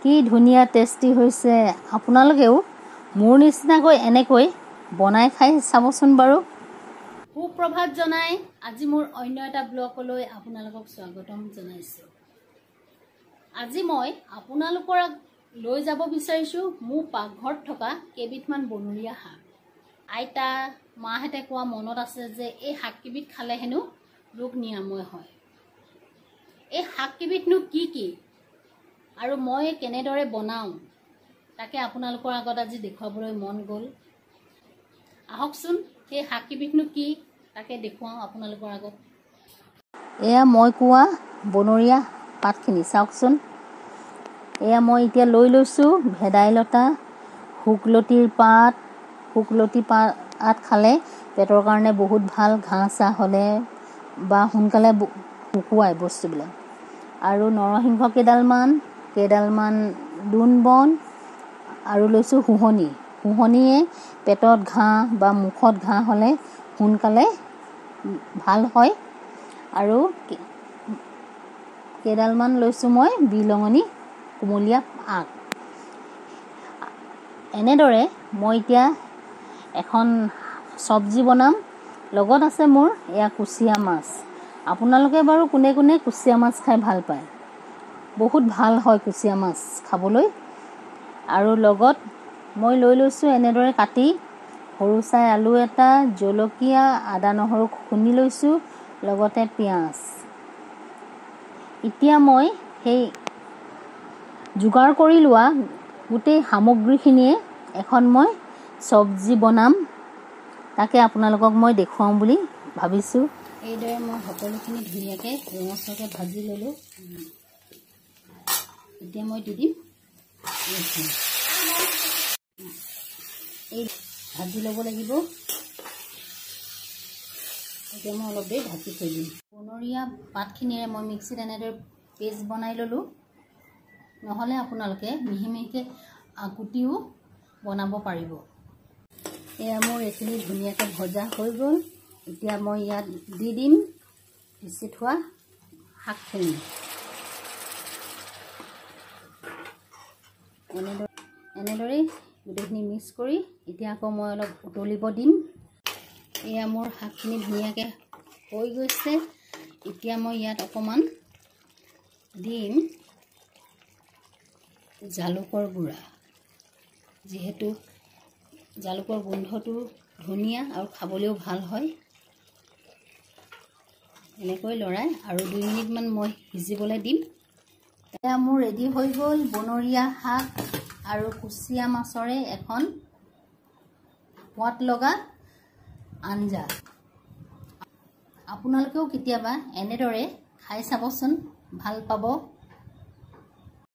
কি ধুনীয়া টেষ্টি হৈছে। আপোনালোকেও মোৰ নিচিনাকৈ এনেকৈ বনাই খাই চাবচোন বাৰু। সুপ্ৰভাত জনাই আজি মোৰ অন্য এটা ব্লগলৈ আপোনালোকক স্বাগতম জনাইছোঁ। আজি মই আপোনালোকৰ লৈ যাব বিচাৰিছোঁ মোৰ পাকঘৰত থকা কেইবিধমান বনৰীয়া শাক। আইতা মাহঁতে কোৱা মনত আছে যে এই শাককেইবিধ খালে হেনো ৰোগ নিৰাময় হয়। এই শাককেইবিধনো কি কি আৰু মই কেনেদৰে বনাওঁ তাকে আপোনালোকৰ আগত আজি দেখুৱাবলৈ মন গ'ল। আহকচোন সেই শাককেইবিধনো কি তাকে দেখুৱাওঁ আপোনালোকৰ আগত। এয়া মই কোৱা বনৰীয়া পাতখিনি চাওকচোন। এয়া মই এতিয়া লৈ লৈছোঁ ভেদাইলতা, শুকলতিৰ পাত। শুকলতি পাত খালে পেটৰ কাৰণে বহুত ভাল, ঘাঁ চাহ হ'লে বা সোনকালে শুকুৱাই বস্তুবিলাক। আৰু নৰসিংহ কেইডালমান দোন বন আৰু লৈছোঁ শুহনি। শুহনিয়ে পেটত ঘাঁ বা মুখত ঘাঁ হ'লে সোনকালে ভাল হয়। আৰু কেইডালমান লৈছোঁ মই বিলঙনি কুমলীয়া আগ। এনেদৰে মই এতিয়া এখন চব্জি বনাম। লগত আছে মোৰ এয়া কুচিয়া মাছ। আপোনালোকে বাৰু কোনে কোনে কুচিয়া মাছ খাই ভাল পায়? বহুত ভাল হয় কুচিয়া মাছ খাবলৈ। আৰু লগত মই লৈ লৈছোঁ এনেদৰে কাটি সৰু চাই আলু এটা, জলকীয়া, আদা নহৰু খুন্দি লৈছোঁ, লগতে পিঁয়াজ। এতিয়া মই সেই যোগাৰ কৰি লোৱা গোটেই সামগ্ৰীখিনিয়ে এখন মই চব্জি বনাম। তাকে আপোনালোকক মই দেখুৱাওঁ বুলি ভাবিছোঁ। এইদৰে মই সকলোখিনি ধুনীয়াকৈ ৰঙচুৱাকৈ ভাজি ল'লোঁ। এতিয়া মই দি দিম এই ভাজি ল'ব লাগিব। এতিয়া মই অলপ দেৰি ঢাকি থৈ দিম। বনৰীয়া পাতখিনিৰে মই মিক্সিত এনেদৰে পেষ্ট বনাই ল'লোঁ। নহ'লে আপোনালোকে মিহি মিহিকৈ কুটিও বনাব পাৰিব। এয়া মোৰ এইখিনি ধুনীয়াকৈ ভজা হৈ গ'ল। এতিয়া মই ইয়াত দি দিম পিচি থোৱা শাকখিনি। এনেদৰেই গোটেইখিনি মিক্স কৰি এতিয়া আকৌ মই অলপ উতলিব দিম। এয়া মোৰ শাকখিনি ধুনীয়াকৈ হৈ গৈছে। এতিয়া মই ইয়াত অকণমান দিম জালুকৰ গুড়া। যিহেতু জালুকৰ গোন্ধটো ধুনীয়া আৰু খাবলৈও ভাল হয়। এনেকৈ লৰাই আৰু 2 মিনিটমান মই সিজিবলৈ দিম। এতিয়া মোৰ ৰেডি হৈ গ'ল বনৰীয়া শাক আৰু কুচিয়া মাছৰে এখন সোৱাদ লগা আঞ্জা। আপোনালোকেও কেতিয়াবা এনেদৰে খাই চাবচোন, ভাল পাব।